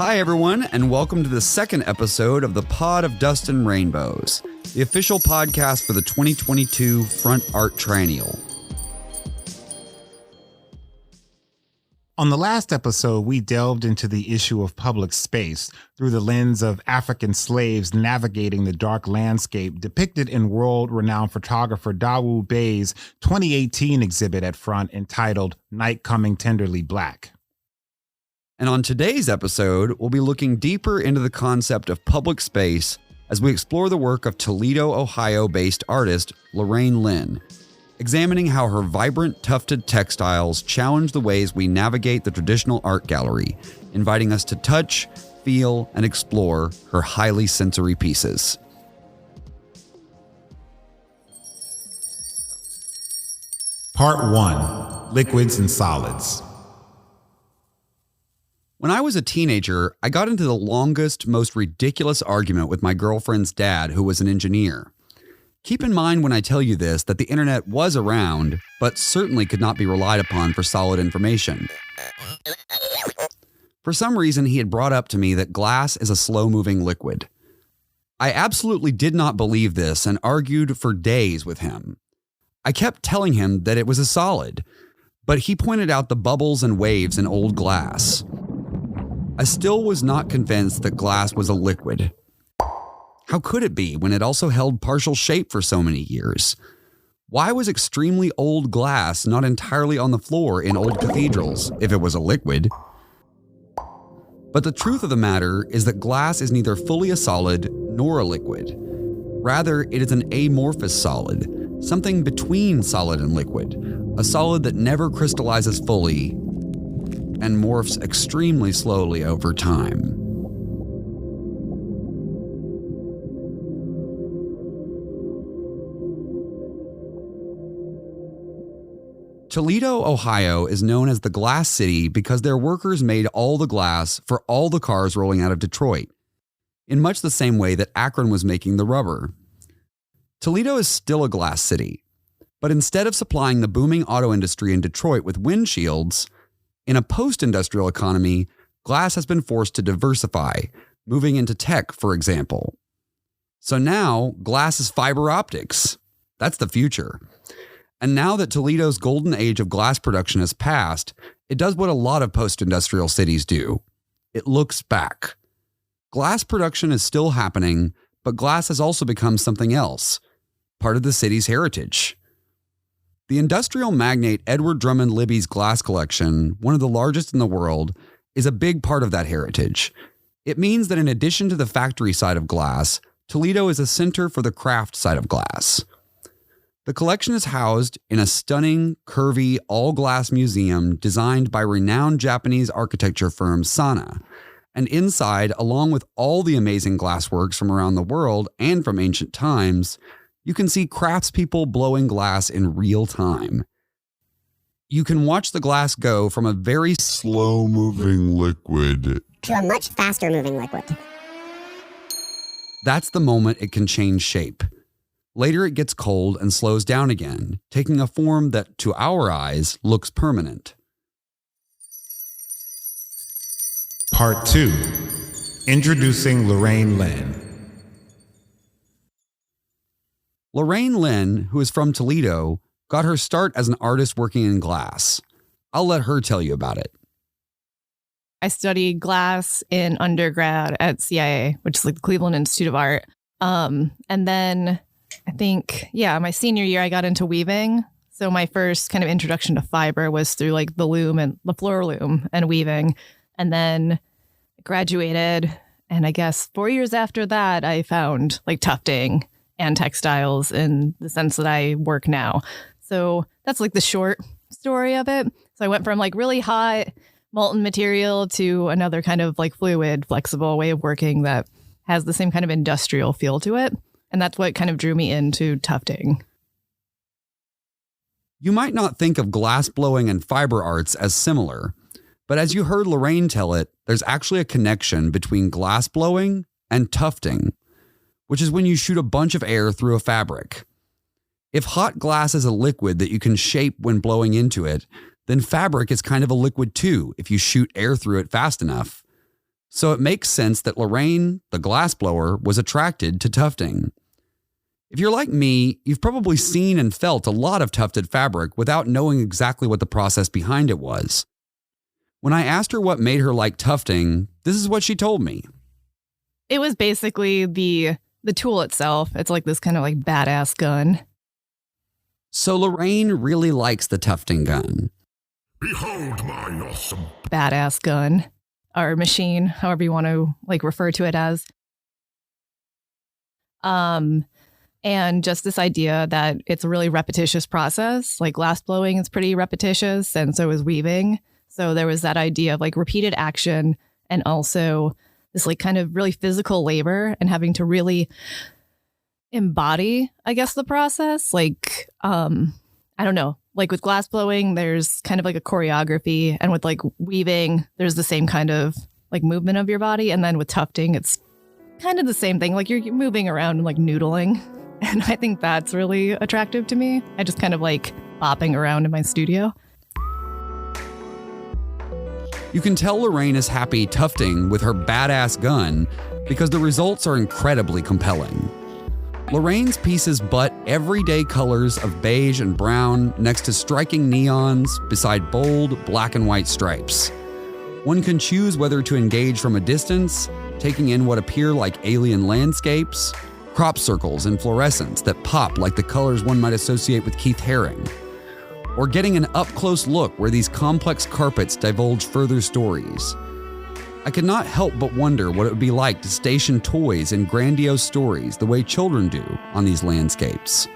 Hi, everyone, and welcome to the second episode of the Pod of Dust and Rainbows, the official podcast for the 2022 Front Art Triennial. On the last episode, we delved into the issue of public space through the lens of African slaves navigating the dark landscape depicted in world-renowned photographer Dawood Bey's 2018 exhibit at Front entitled Night Coming Tenderly Black. And on today's episode, we'll be looking deeper into the concept of public space as we explore the work of Toledo, Ohio-based artist Loraine Lynn, examining how her vibrant tufted textiles challenge the ways we navigate the traditional art gallery, inviting us to touch, feel, and explore her highly sensory pieces. Part 1. Liquids and Solids. When I was a teenager, I got into the longest, most ridiculous argument with my girlfriend's dad, who was an engineer. Keep in mind when I tell you this that the internet was around, but certainly could not be relied upon for solid information. For some reason, he had brought up to me that glass is a slow-moving liquid. I absolutely did not believe this and argued for days with him. I kept telling him that it was a solid, but he pointed out the bubbles and waves in old glass. I still was not convinced that glass was a liquid. How could it be when it also held partial shape for so many years? Why was extremely old glass not entirely on the floor in old cathedrals if it was a liquid? But the truth of the matter is that glass is neither fully a solid nor a liquid. Rather, it is an amorphous solid, something between solid and liquid, a solid that never crystallizes fully and morphs extremely slowly over time. Toledo, Ohio is known as the Glass City because their workers made all the glass for all the cars rolling out of Detroit, in much the same way that Akron was making the rubber. Toledo is still a glass city, but instead of supplying the booming auto industry in Detroit with windshields, in a post-industrial economy, glass has been forced to diversify, moving into tech, for example. So now, glass is fiber optics. That's the future. And now that Toledo's golden age of glass production has passed, it does what a lot of post-industrial cities do. It looks back. Glass production is still happening, but glass has also become something else, part of the city's heritage. The industrial magnate Edward Drummond Libby's glass collection, one of the largest in the world, is a big part of that heritage. It means that in addition to the factory side of glass, Toledo is a center for the craft side of glass. The collection is housed in a stunning, curvy, all-glass museum designed by renowned Japanese architecture firm Sana. And inside, along with all the amazing glassworks from around the world and from ancient times, you can see craftspeople blowing glass in real time. You can watch the glass go from a very slow-moving liquid to a much faster-moving liquid. That's the moment it can change shape. Later it gets cold and slows down again, taking a form that, to our eyes, looks permanent. Part 2. Introducing Loraine Lynn. Loraine Lynn, who is from Toledo, got her start as an artist working in glass. I'll let her tell you about it. I studied glass in undergrad at CIA, which is like the Cleveland Institute of Art. And then I think, my senior year, I got into weaving. So my first kind of introduction to fiber was through like the loom and the floor loom and weaving. And then I graduated. And I guess 4 years after that, I found like tufting and textiles in the sense that I work now. So that's like the short story of it. So I went from like really hot molten material to another kind of like fluid, flexible way of working that has the same kind of industrial feel to it. And that's what kind of drew me into tufting. You might not think of glass blowing and fiber arts as similar, but as you heard Loraine tell it, there's actually a connection between glass blowing and tufting, which is when you shoot a bunch of air through a fabric. If hot glass is a liquid that you can shape when blowing into it, then fabric is kind of a liquid too if you shoot air through it fast enough. So it makes sense that Loraine, the glassblower, was attracted to tufting. If you're like me, you've probably seen and felt a lot of tufted fabric without knowing exactly what the process behind it was. When I asked her what made her like tufting, this is what she told me. It was basically the tool itself. It's like this kind of like badass gun. So Loraine really likes the tufting gun. Behold my awesome Badass gun or machine, however you want to like refer to it as. And just this idea that it's a really repetitious process. Like glass blowing is pretty repetitious, and so is weaving. So there was that idea of like repeated action and also this like kind of really physical labor and having to really embody, I guess, the process. Like, I don't know, like with glass blowing, there's kind of like a choreography, and with like weaving, there's the same kind of like movement of your body. And then with tufting, it's kind of the same thing. Like you're moving around and like noodling. And I think that's really attractive to me. I just kind of like bopping around in my studio. You can tell Loraine is happy tufting with her badass gun because the results are incredibly compelling. Lorraine's pieces butt everyday colors of beige and brown next to striking neons beside bold black and white stripes. One can choose whether to engage from a distance, taking in what appear like alien landscapes, crop circles and fluorescents that pop like the colors one might associate with Keith Haring, or getting an up-close look where these complex carpets divulge further stories. I could not help but wonder what it would be like to station toys in grandiose stories the way children do on these landscapes.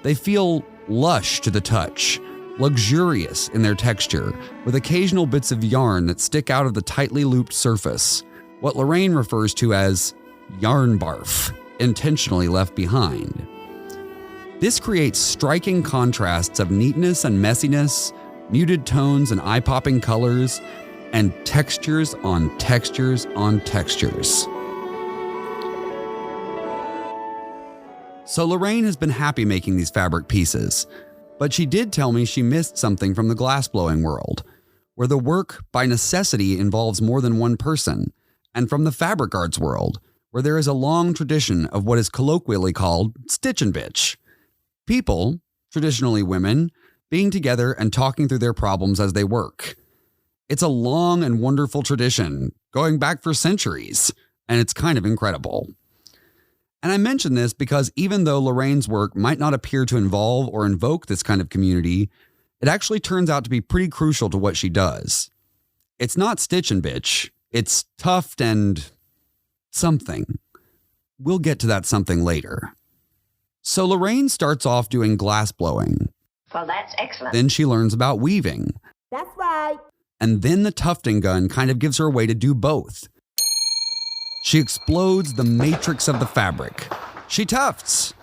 They feel lush to the touch, luxurious in their texture, with occasional bits of yarn that stick out of the tightly looped surface, what Loraine refers to as yarn barf, intentionally left behind. This creates striking contrasts of neatness and messiness, muted tones and eye-popping colors, and textures on textures on textures. So Loraine has been happy making these fabric pieces, but she did tell me she missed something from the glassblowing world, where the work by necessity involves more than one person, and from the fabric arts world, where there is a long tradition of what is colloquially called stitch and bitch. People, traditionally women, being together and talking through their problems as they work. It's a long and wonderful tradition, going back for centuries, and it's kind of incredible. And I mention this because even though Lorraine's work might not appear to involve or invoke this kind of community, it actually turns out to be pretty crucial to what she does. It's not stitch and bitch, it's tuft and something. We'll get to that something later. So Loraine starts off doing glass blowing. Well, that's excellent. Then she learns about weaving. That's right. And then the tufting gun kind of gives her a way to do both. She explodes the matrix of the fabric. She tufts.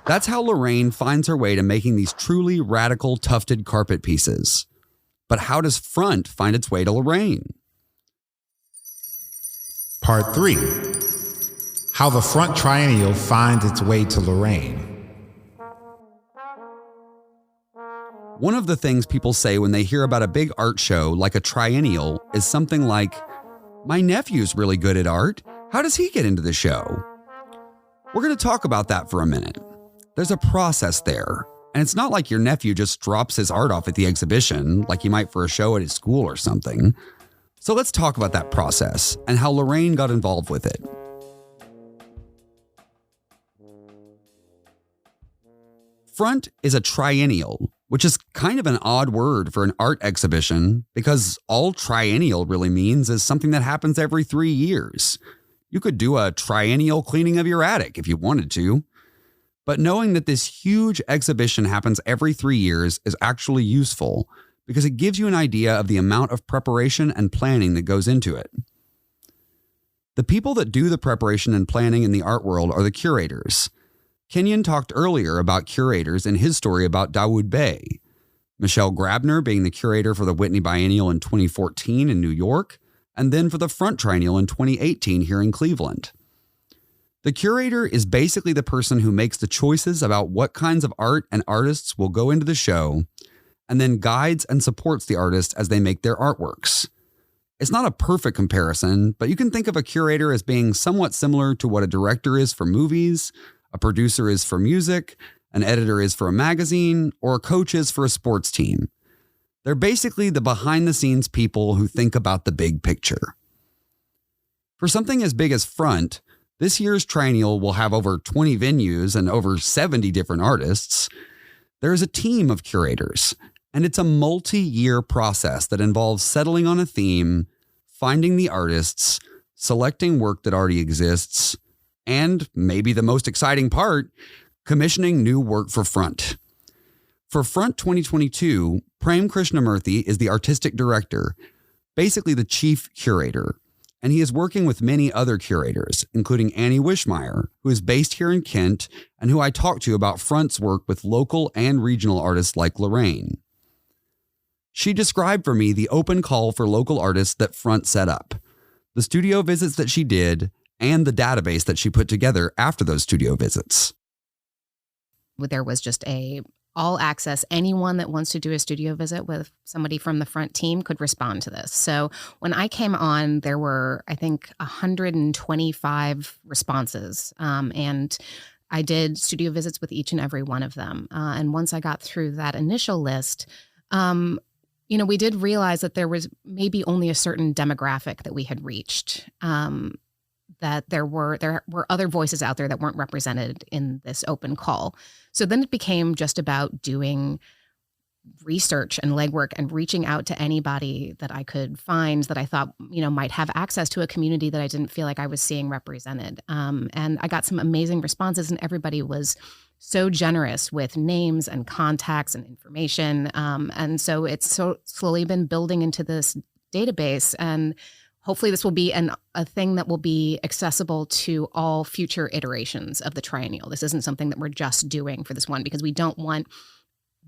That's how Loraine finds her way to making these truly radical tufted carpet pieces. But how does front find its way to Loraine? Part 3. How the Front Triennial finds its way to Loraine. One of the things people say when they hear about a big art show like a triennial is something like, "My nephew's really good at art. How does he get into the show?" We're going to talk about that for a minute. There's a process there, and it's not like your nephew just drops his art off at the exhibition like he might for a show at his school or something. So let's talk about that process and how Loraine got involved with it. Front is a triennial, which is kind of an odd word for an art exhibition because all triennial really means is something that happens every 3 years. You could do a triennial cleaning of your attic if you wanted to. But knowing that this huge exhibition happens every 3 years is actually useful because it gives you an idea of the amount of preparation and planning that goes into it. The people that do the preparation and planning in the art world are the curators. Kenyon talked earlier about curators in his story about Dawood Bey. Michelle Grabner being the curator for the Whitney Biennial in 2014 in New York, and then for the Front Triennial in 2018 here in Cleveland. The curator is basically the person who makes the choices about what kinds of art and artists will go into the show, and then guides and supports the artists as they make their artworks. It's not a perfect comparison, but you can think of a curator as being somewhat similar to what a director is for movies, a producer is for music, an editor is for a magazine, or a coach is for a sports team. They're basically the behind-the-scenes people who think about the big picture. For something as big as Front, this year's Triennial will have over 20 venues and over 70 different artists. There is a team of curators, and it's a multi-year process that involves settling on a theme, finding the artists, selecting work that already exists, and maybe the most exciting part, commissioning new work for Front. For Front 2022, Prem Krishnamurthy is the artistic director, basically the chief curator, and he is working with many other curators, including Annie Wishmeyer, who is based here in Kent and who I talked to about Front's work with local and regional artists like Lorraine. She described for me the open call for local artists that Front set up, the studio visits that she did, and the database that she put together after those studio visits. There was just a all access. Anyone that wants to do a studio visit with somebody from the Front team could respond to this. So when I came on, there were, I think, 125 responses. And I did studio visits with each and every one of them. And once I got through that initial list, we did realize that there was maybe only a certain demographic that we had reached. That there were other voices out there that weren't represented in this open call. So then it became just about doing research and legwork and reaching out to anybody that I could find that I thought, might have access to a community that I didn't feel like I was seeing represented. And I got some amazing responses, and everybody was so generous with names and contacts and information. And so it's so slowly been building into this database, and hopefully this will be a thing that will be accessible to all future iterations of the Triennial. This isn't something that we're just doing for this one, because we don't want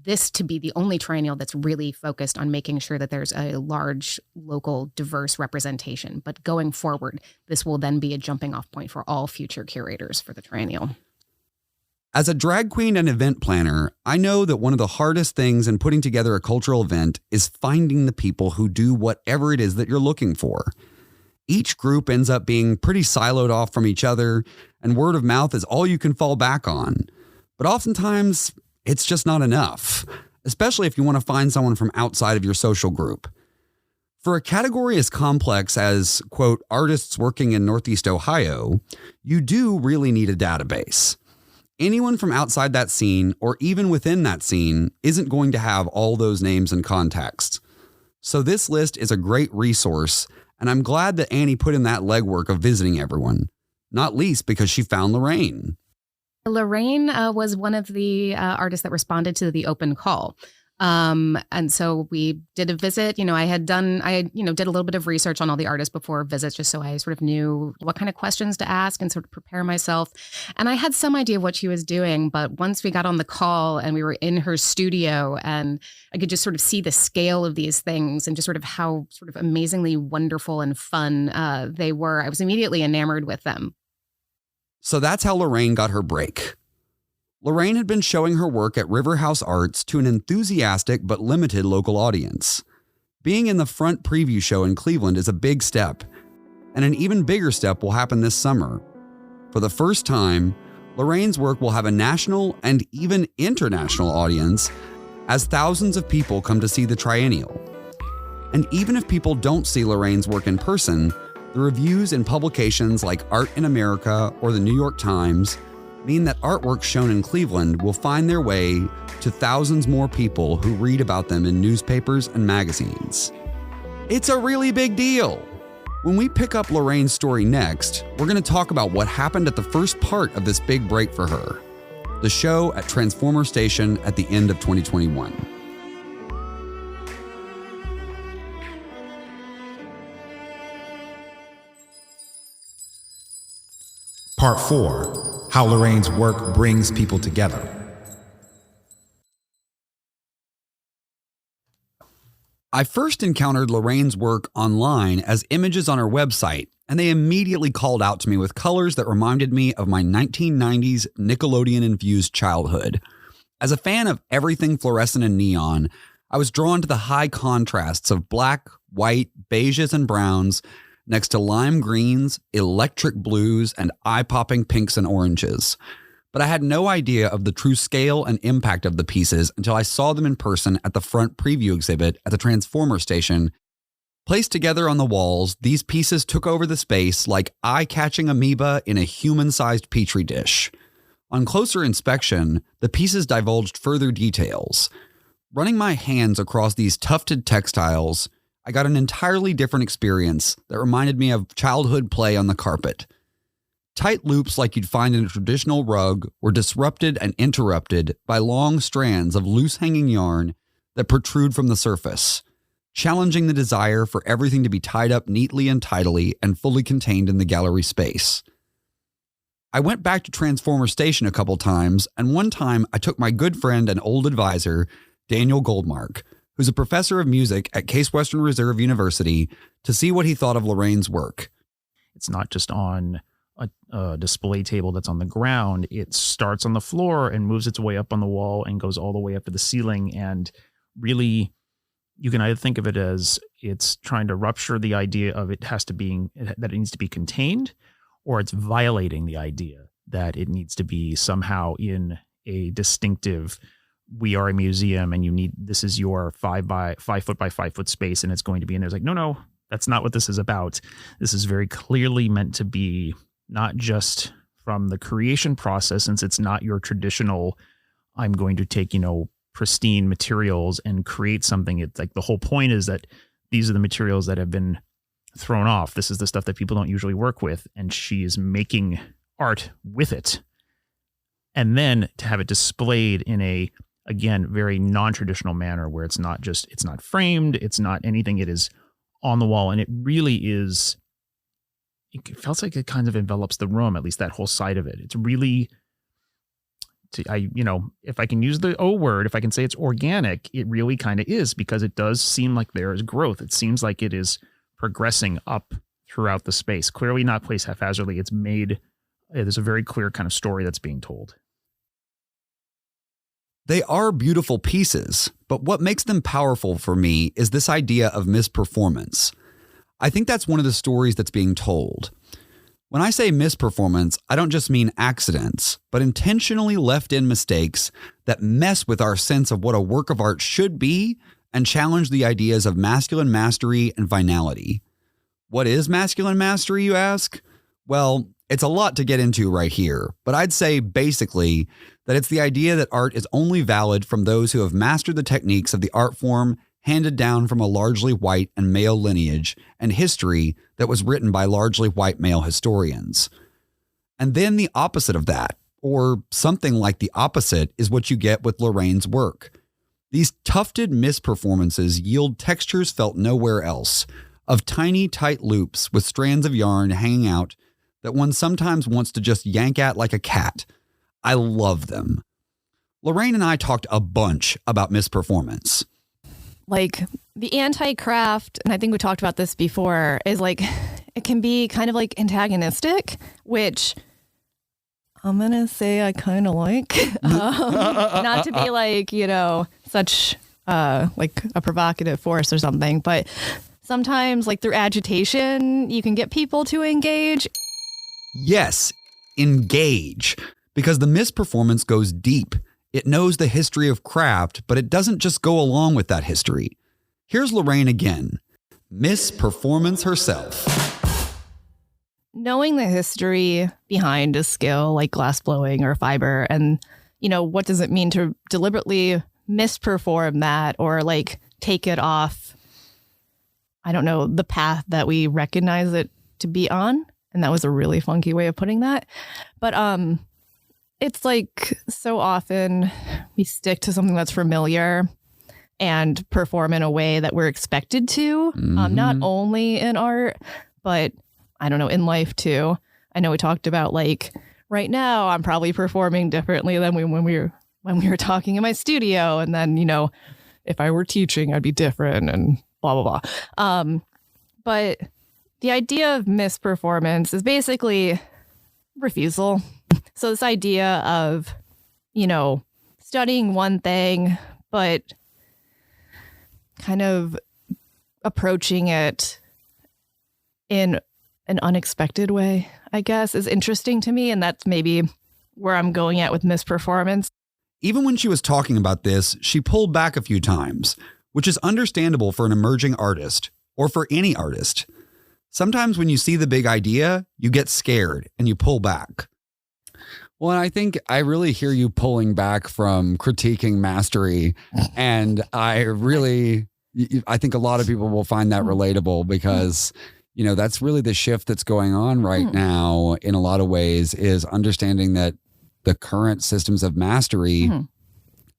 this to be the only Triennial that's really focused on making sure that there's a large, local, diverse representation. But going forward, this will then be a jumping off point for all future curators for the Triennial. As a drag queen and event planner, I know that one of the hardest things in putting together a cultural event is finding the people who do whatever it is that you're looking for. Each group ends up being pretty siloed off from each other, and word of mouth is all you can fall back on. But oftentimes, it's just not enough, especially if you want to find someone from outside of your social group. For a category as complex as, quote, artists working in Northeast Ohio, you do really need a database. Anyone from outside that scene, or even within that scene, isn't going to have all those names and contexts. So this list is a great resource, and I'm glad that Annie put in that legwork of visiting everyone, not least because she found Lorraine. Lorraine was one of the artists that responded to the open call. And so we did a visit. I did a little bit of research on all the artists before visits, just so I sort of knew what kind of questions to ask and sort of prepare myself. And I had some idea of what she was doing, but once we got on the call and we were in her studio, and I could just sort of see the scale of these things and just sort of how sort of amazingly wonderful and fun they were, I was immediately enamored with them. So that's how Lorraine got her break. Lorraine had been showing her work at Riverhouse Arts to an enthusiastic but limited local audience. Being in the Front preview show in Cleveland is a big step, and an even bigger step will happen this summer. For the first time, Lorraine's work will have a national and even international audience as thousands of people come to see the Triennial. And even if people don't see Lorraine's work in person, the reviews in publications like Art in America or the New York Times mean that artwork shown in Cleveland will find their way to thousands more people who read about them in newspapers and magazines. It's a really big deal. When we pick up Lorraine's story next, we're going to talk about what happened at the first part of this big break for her, the show at Transformer Station at the end of 2021. Part 4, how Lorraine's work brings people together. I first encountered Lorraine's work online as images on her website, and they immediately called out to me with colors that reminded me of my 1990s Nickelodeon-infused childhood. As a fan of everything fluorescent and neon, I was drawn to the high contrasts of black, white, beiges, and browns, next to lime greens, electric blues, and eye-popping pinks and oranges. But I had no idea of the true scale and impact of the pieces until I saw them in person at the front preview exhibit at the Transformer station. Placed together on the walls, these pieces took over the space like eye-catching amoeba in a human-sized petri dish. On closer inspection, the pieces divulged further details. Running my hands across these tufted textiles, I got an entirely different experience that reminded me of childhood play on the carpet. Tight loops like you'd find in a traditional rug were disrupted and interrupted by long strands of loose-hanging yarn that protrude from the surface, challenging the desire for everything to be tied up neatly and tidily and fully contained in the gallery space. I went back to Transformer Station a couple times, and one time I took my good friend and old advisor, Daniel Goldmark, who's a professor of music at Case Western Reserve University, to see what he thought of Lorraine's work. It's not just on a display table that's on the ground. It starts on the floor and moves its way up on the wall and goes all the way up to the ceiling. And really, you can either think of it as it's trying to rupture the idea of that it needs to be contained, or it's violating the idea that it needs to be somehow in a distinctive, we are a museum and this is your 5 foot by 5 foot space and it's going to be in there. It's like, no, that's not what this is about. This is very clearly meant to be not just from the creation process, since it's not your traditional, I'm going to take, pristine materials and create something. It's like the whole point is that these are the materials that have been thrown off. This is the stuff that people don't usually work with. And she is making art with it. And then to have it displayed in a, again, very non-traditional manner where it's not framed, it's not anything, it is on the wall. And it really is, it feels like it kind of envelops the room, at least that whole side of it. It's really, if I can use the O word, if I can say it's organic, it really kind of is, because it does seem like there is growth. It seems like it is progressing up throughout the space. Clearly not placed haphazardly. There's a very clear kind of story that's being told. They are beautiful pieces, but what makes them powerful for me is this idea of misperformance. I think that's one of the stories that's being told. When I say misperformance, I don't just mean accidents, but intentionally left in mistakes that mess with our sense of what a work of art should be and challenge the ideas of masculine mastery and finality. What is masculine mastery, you ask? Well, it's a lot to get into right here, but I'd say basically that it's the idea that art is only valid from those who have mastered the techniques of the art form handed down from a largely white and male lineage and history that was written by largely white male historians. And then the opposite of that, or something like the opposite, is what you get with Lorraine's work. These tufted misperformances yield textures felt nowhere else, of tiny, tight loops with strands of yarn hanging out that one sometimes wants to just yank at like a cat. I love them. Loraine and I talked a bunch about misperformance. Like the anti-craft, and I think we talked about this before, is like it can be kind of like antagonistic, which I'm going to say I kind of like. Not to be like, such like a provocative force or something, but sometimes like through agitation, you can get people to engage. Yes, engage, because the misperformance goes deep. It knows the history of craft, but it doesn't just go along with that history. Here's Loraine again. Misperformance herself. Knowing the history behind a skill like glass blowing or fiber, and, what does it mean to deliberately misperform that or like take it off, I don't know, the path that we recognize it to be on. And that was a really funky way of putting that. But it's like so often we stick to something that's familiar and perform in a way that we're expected to, not only in art, but I don't know, in life too. I know we talked about like right now I'm probably performing differently than when we were talking in my studio. And then, if I were teaching, I'd be different and blah, blah, blah. But the idea of misperformance is basically refusal. So this idea of, studying one thing, but kind of approaching it in an unexpected way, I guess, is interesting to me. And that's maybe where I'm going at with Misperformance. Even when she was talking about this, she pulled back a few times, which is understandable for an emerging artist or for any artist. Sometimes when you see the big idea, you get scared and you pull back. Well, and I think I really hear you pulling back from critiquing mastery. And I think a lot of people will find that relatable because, you know, that's really the shift that's going on right now in a lot of ways, is understanding that the current systems of mastery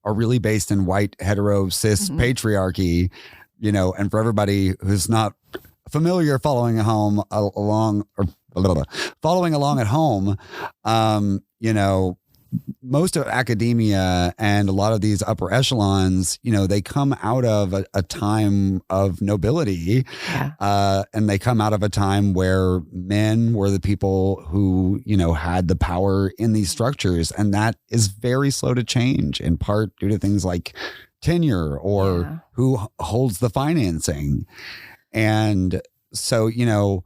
are really based in white, hetero, cis patriarchy, you know, and for everybody who's not familiar following along at home, you know, most of academia and a lot of these upper echelons, you know, they come out of a time of nobility, and they come out of a time where men were the people who, you know, had the power in these structures. And that is very slow to change, in part due to things like tenure or who holds the financing. And so, you know,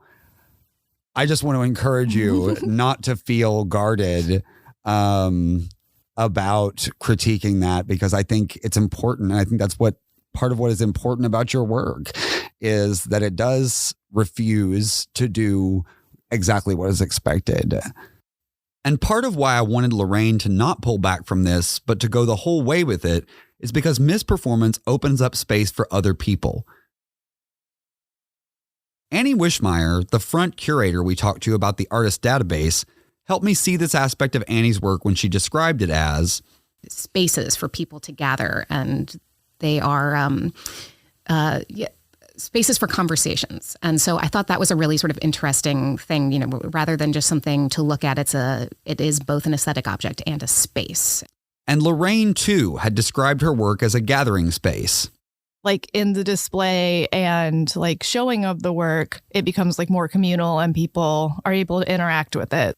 I just want to encourage you not to feel guarded about critiquing that, because I think it's important. And I think that's what part of what is important about your work is that it does refuse to do exactly what is expected. And part of why I wanted Loraine to not pull back from this, but to go the whole way with it, is because Misperformance opens up space for other people. Annie Wishmeyer, the front curator we talked to about the artist database, helped me see this aspect of Annie's work when she described it as spaces for people to gather, and they are spaces for conversations. And so I thought that was a really sort of interesting thing, you know, rather than just something to look at, it is both an aesthetic object and a space. And Loraine, too, had described her work as a gathering space. Like in the display and like showing of the work, it becomes like more communal and people are able to interact with it.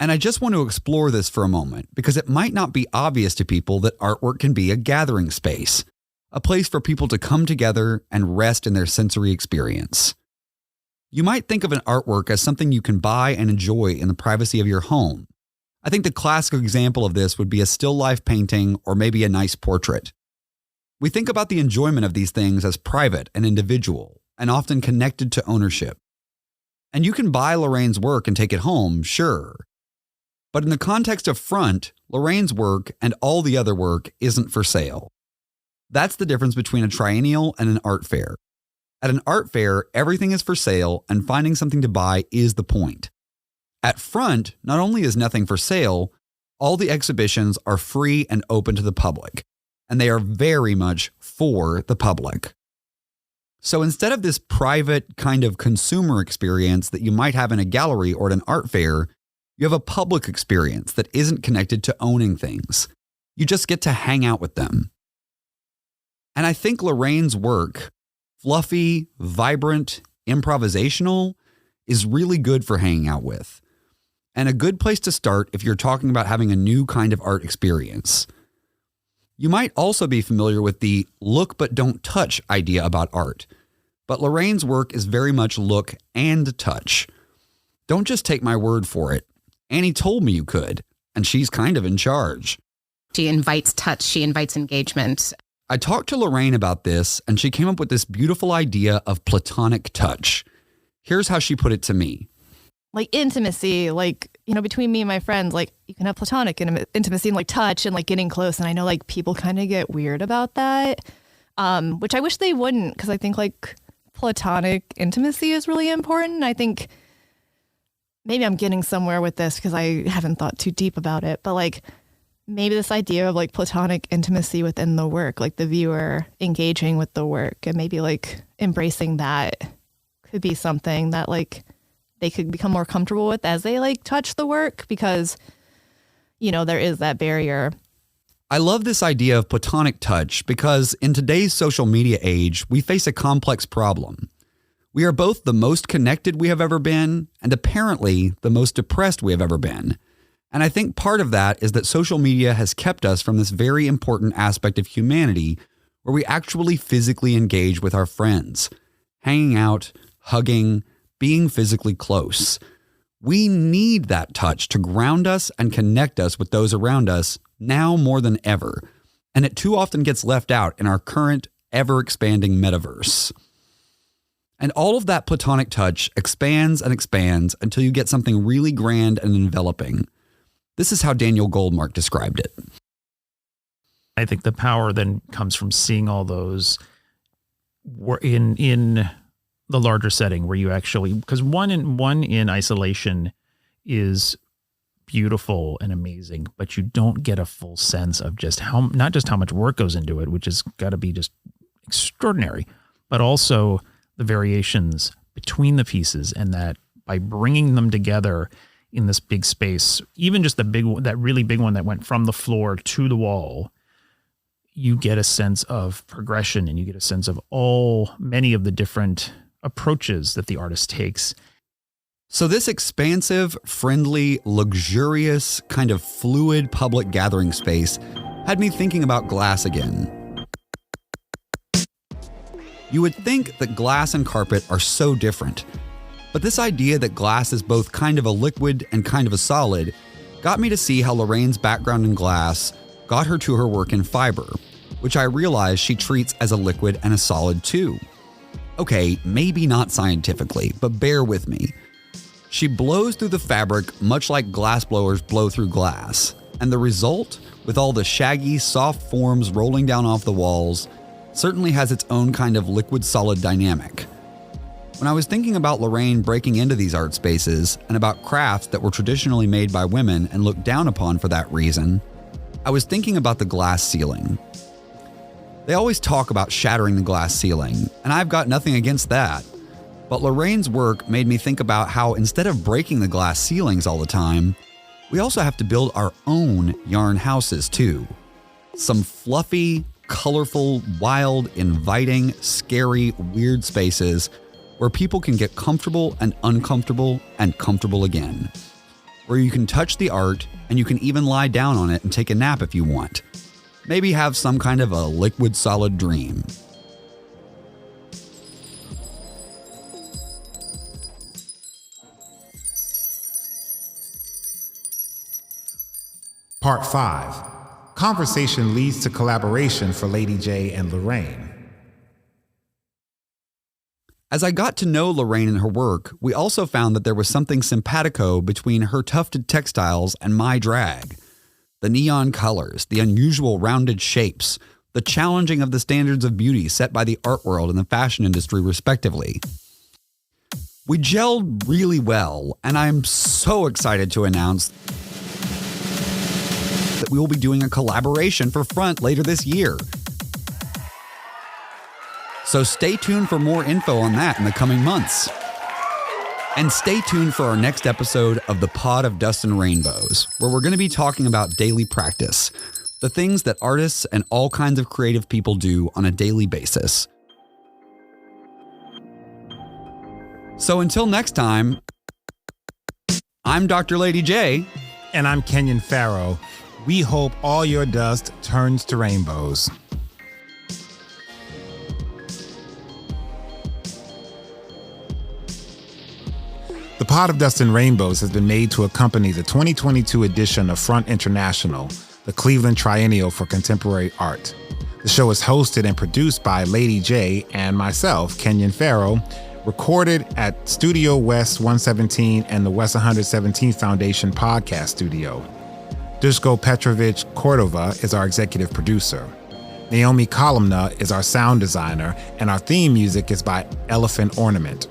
And I just want to explore this for a moment because it might not be obvious to people that artwork can be a gathering space, a place for people to come together and rest in their sensory experience. You might think of an artwork as something you can buy and enjoy in the privacy of your home. I think the classic example of this would be a still life painting or maybe a nice portrait. We think about the enjoyment of these things as private and individual and often connected to ownership. And you can buy Lorraine's work and take it home, sure. But in the context of Front, Lorraine's work and all the other work isn't for sale. That's the difference between a triennial and an art fair. At an art fair, everything is for sale and finding something to buy is the point. At Front, not only is nothing for sale, all the exhibitions are free and open to the public, and they are very much for the public. So instead of this private kind of consumer experience that you might have in a gallery or at an art fair, you have a public experience that isn't connected to owning things. You just get to hang out with them. And I think Lorraine's work, fluffy, vibrant, improvisational, is really good for hanging out with. And a good place to start if you're talking about having a new kind of art experience. You might also be familiar with the look but don't touch idea about art. But Lorraine's work is very much look and touch. Don't just take my word for it. Annie told me you could, and she's kind of in charge. She invites touch, she invites engagement. I talked to Loraine about this, and she came up with this beautiful idea of platonic touch. Here's how she put it to me. Like intimacy, like, you know, between me and my friends, like you can have platonic intimacy and like touch and like getting close. And I know like people kind of get weird about that, which I wish they wouldn't, because I think like platonic intimacy is really important. I think maybe I'm getting somewhere with this because I haven't thought too deep about it, but like maybe this idea of like platonic intimacy within the work, like the viewer engaging with the work and maybe like embracing that could be something that like they could become more comfortable with as they like touch the work, because, you know, there is that barrier. I love this idea of platonic touch because in today's social media age, we face a complex problem. We are both the most connected we have ever been and apparently the most depressed we have ever been. And I think part of that is that social media has kept us from this very important aspect of humanity where we actually physically engage with our friends, hanging out, hugging, being physically close. We need that touch to ground us and connect us with those around us now more than ever, and it too often gets left out in our current, ever-expanding metaverse. And all of that platonic touch expands and expands until you get something really grand and enveloping. This is how Daniel Goldmark described it. I think the power then comes from seeing all those in the larger setting where you actually, because one in isolation is beautiful and amazing, but you don't get a full sense of just not just how much work goes into it, which has got to be just extraordinary, but also the variations between the pieces, and that by bringing them together in this big space, even just that really big one that went from the floor to the wall, you get a sense of progression, and you get a sense of many of the different approaches that the artist takes. So this expansive, friendly, luxurious, kind of fluid public gathering space had me thinking about glass again. You would think that glass and carpet are so different, but this idea that glass is both kind of a liquid and kind of a solid got me to see how Lorraine's background in glass got her to her work in fiber, which I realized she treats as a liquid and a solid too. Okay, maybe not scientifically, but bear with me. She blows through the fabric much like glass blowers blow through glass, and the result, with all the shaggy, soft forms rolling down off the walls, certainly has its own kind of liquid-solid dynamic. When I was thinking about Loraine breaking into these art spaces and about crafts that were traditionally made by women and looked down upon for that reason, I was thinking about the glass ceiling. They always talk about shattering the glass ceiling, and I've got nothing against that. But Lorraine's work made me think about how instead of breaking the glass ceilings all the time, we also have to build our own yarn houses too. Some fluffy, colorful, wild, inviting, scary, weird spaces where people can get comfortable and comfortable again. Where you can touch the art and you can even lie down on it and take a nap if you want. Maybe have some kind of a liquid solid dream. Part 5. Conversation leads to collaboration for Lady J and Loraine. As I got to know Loraine and her work, we also found that there was something simpatico between her tufted textiles and my drag. The neon colors, the unusual rounded shapes, the challenging of the standards of beauty set by the art world and the fashion industry respectively. We gelled really well, and I'm so excited to announce that we will be doing a collaboration for Front later this year. So stay tuned for more info on that in the coming months. And stay tuned for our next episode of The Pod of Dust and Rainbows, where we're going to be talking about daily practice, the things that artists and all kinds of creative people do on a daily basis. So until next time, I'm Dr. Lady J. And I'm Kenyon Farrow. We hope all your dust turns to rainbows. The Pod of Dust and Rainbows has been made to accompany the 2022 edition of Front International, the Cleveland Triennial for Contemporary Art. The show is hosted and produced by Lady J and myself, Kenyon Farrow, recorded at Studio West 117 and the West 117th Foundation Podcast Studio. Dushko Petrovich Cordova is our executive producer. Naomi Kolomna is our sound designer, and our theme music is by Elephant Ornament.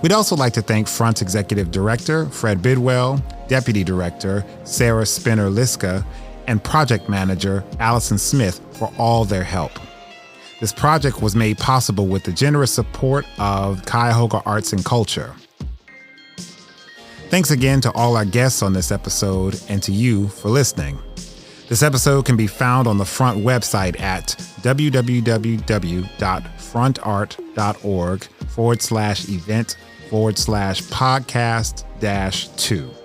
We'd also like to thank Front's Executive Director, Fred Bidwell, Deputy Director, Sarah Spinner-Liska, and Project Manager, Allison Smith, for all their help. This project was made possible with the generous support of Cuyahoga Arts and Culture. Thanks again to all our guests on this episode and to you for listening. This episode can be found on the Front website at www.frontart.org/event/podcast-2.